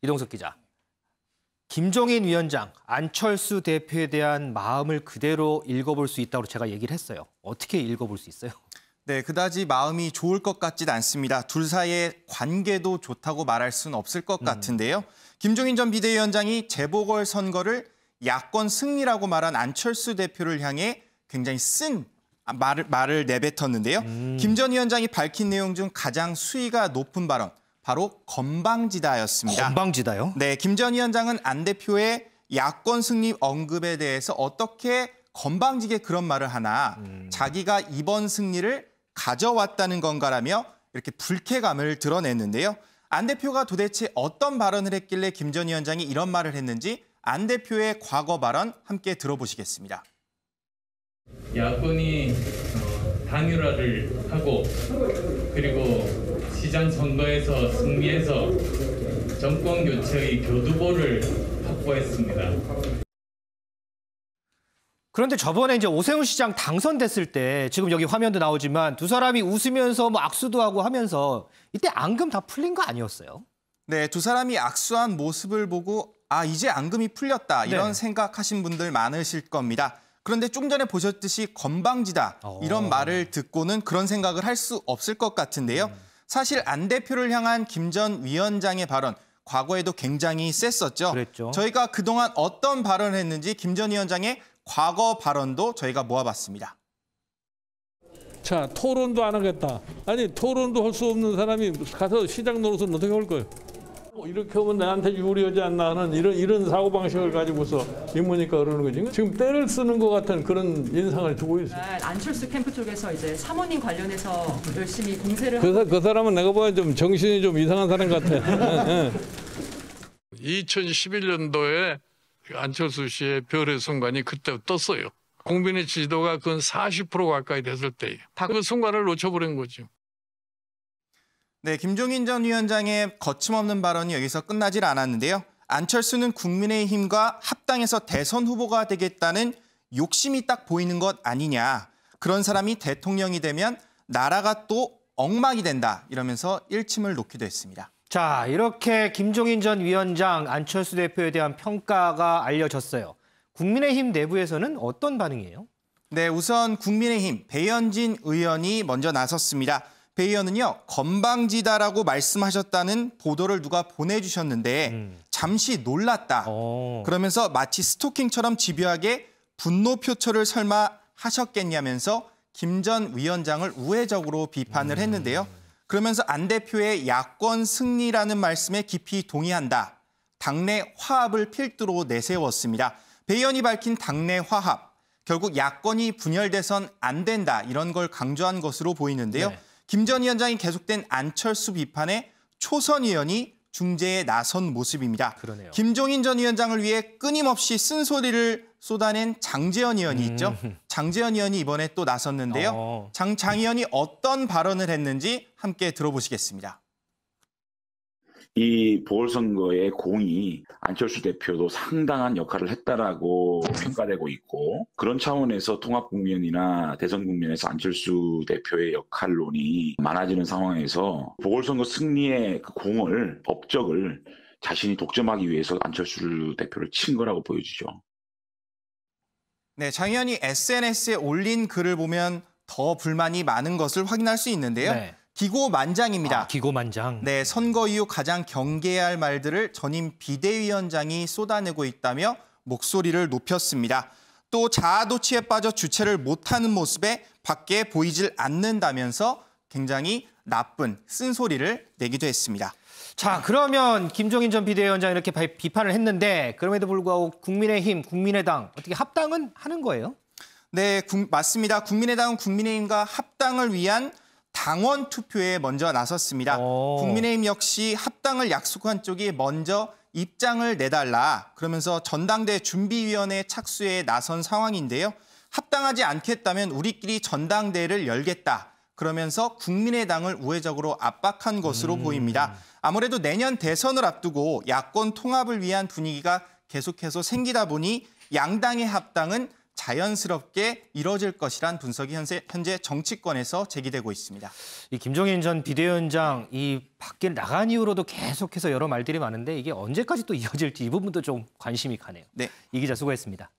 이동석 기자. 김종인 위원장, 안철수 대표에 대한 마음을 그대로 읽어볼 수 있다고 제가 얘기를 했어요. 어떻게 읽어볼 수 있어요? 네, 그다지 마음이 좋을 것 같진 않습니다. 둘 사이의 관계도 좋다고 말할 수는 없을 것 같은데요. 김종인 전 비대위원장이 재보궐선거를 야권 승리라고 말한 안철수 대표를 향해 굉장히 쓴 말을 내뱉었는데요. 김 전 위원장이 밝힌 내용 중 가장 수위가 높은 발언, 바로 건방지다였습니다. 건방지다요? 네, 김 전 위원장은 안 대표의 야권 승리 언급에 대해서 어떻게 건방지게 그런 말을 하나, 자기가 이번 승리를 가져왔다는 건가라며 이렇게 불쾌감을 드러냈는데요. 안 대표가 도대체 어떤 발언을 했길래 김 전 위원장이 이런 말을 했는지 안 대표의 과거 발언 함께 들어보시겠습니다. 야권이 당일화를 하고 그리고 시장 선거에서 승리해서 정권 교체의 교두보를 확보했습니다. 그런데 저번에 이제 오세훈 시장 당선됐을 때 지금 여기 화면도 나오지만 두 사람이 웃으면서 뭐 악수도 하고 하면서 이때 앙금 다 풀린 거 아니었어요? 네, 두 사람이 악수한 모습을 보고 이제 앙금이 풀렸다 이런 생각하신 분들 많으실 겁니다. 그런데 좀 전에 보셨듯이 건방지다 이런 말을 듣고는 그런 생각을 할 수 없을 것 같은데요. 사실 안 대표를 향한 김 전 위원장의 발언 과거에도 굉장히 셌었죠. 그랬죠. 저희가 그동안 어떤 발언을 했는지 김 전 위원장의 과거 발언도 저희가 모아봤습니다. 자, 토론도 안 하겠다. 아니, 토론도 할 수 없는 사람이 가서 시장 노릇은 어떻게 할 거예요? 이렇게 하면 나한테 유리하지 않나 하는 이런 사고방식을 가지고서 인문이니까 그러는 거지. 지금 때를 쓰는 것 같은 그런 인상을 주고 있어요. 안철수 캠프 쪽에서 이제 사모님 관련해서 열심히 공세를 그 사람은 내가 봐야 좀 정신이 좀 이상한 사람 같아. 2011년도에 안철수 씨의 별의 순간이 그때 떴어요. 국민의 지지도가 근 40% 가까이 됐을 때예요. 그 순간을 놓쳐버린 거죠. 네, 김종인 전 위원장의 거침없는 발언이 여기서 끝나질 않았는데요. 안철수는 국민의힘과 합당해서 대선 후보가 되겠다는 욕심이 딱 보이는 것 아니냐. 그런 사람이 대통령이 되면 나라가 또 엉망이 된다. 이러면서 일침을 놓기도 했습니다. 자, 이렇게 김종인 전 위원장, 안철수 대표에 대한 평가가 알려졌어요. 국민의힘 내부에서는 어떤 반응이에요? 네, 우선 국민의힘 배현진 의원이 먼저 나섰습니다. 배 의원은요, 건방지다라고 말씀하셨다는 보도를 누가 보내주셨는데 잠시 놀랐다. 그러면서 마치 스토킹처럼 집요하게 분노 표출을 설마 하셨겠냐면서 김 전 위원장을 우회적으로 비판을 했는데요. 그러면서 안 대표의 야권 승리라는 말씀에 깊이 동의한다. 당내 화합을 필두로 내세웠습니다. 배 의원이 밝힌 당내 화합, 결국 야권이 분열돼선 안 된다. 이런 걸 강조한 것으로 보이는데요. 네. 김 전 위원장이 계속된 안철수 비판에 초선 의원이 중재에 나선 모습입니다. 그러네요. 김종인 전 위원장을 위해 끊임없이 쓴소리를 쏟아낸 장제원 의원이 있죠. 장제원 의원이 이번에 또 나섰는데요. 장 의원이 어떤 발언을 했는지 함께 들어보시겠습니다. 이 보궐선거의 공이 안철수 대표도 상당한 역할을 했다라고 평가되고 있고, 그런 차원에서 통합국면이나 대선 국면에서 안철수 대표의 역할론이 많아지는 상황에서 보궐선거 승리의 그 공을, 업적을 자신이 독점하기 위해서 안철수 대표를 친 거라고 보여지죠. 네, 장 의원이 SNS에 올린 글을 보면 더 불만이 많은 것을 확인할 수 있는데요. 네. 기고만장입니다. 기고만장. 네, 선거 이후 가장 경계해야 할 말들을 전임 비대위원장이 쏟아내고 있다며 목소리를 높였습니다. 또 자아도취에 빠져 주체를 못하는 모습에 밖에 보이질 않는다면서 굉장히 나쁜 쓴소리를 내기도 했습니다. 자, 그러면 김종인 전 비대위원장 이렇게 비판을 했는데 그럼에도 불구하고 국민의힘, 국민의당 어떻게 합당은 하는 거예요? 네, 맞습니다. 국민의당은 국민의힘과 합당을 위한 당원 투표에 먼저 나섰습니다. 국민의힘 역시 합당을 약속한 쪽이 먼저 입장을 내달라. 그러면서 전당대 준비위원회 착수에 나선 상황인데요. 합당하지 않겠다면 우리끼리 전당대회를 열겠다. 그러면서 국민의당을 우회적으로 압박한 것으로 보입니다. 아무래도 내년 대선을 앞두고 야권 통합을 위한 분위기가 계속해서 생기다 보니 양당의 합당은 자연스럽게 이뤄질 것이란 분석이 현재 정치권에서 제기되고 있습니다. 이 김종인 전 비대위원장 이 밖에 나간 이후로도 계속해서 여러 말들이 많은데 이게 언제까지 또 이어질지 이 부분도 좀 관심이 가네요. 네. 이 기자 수고했습니다.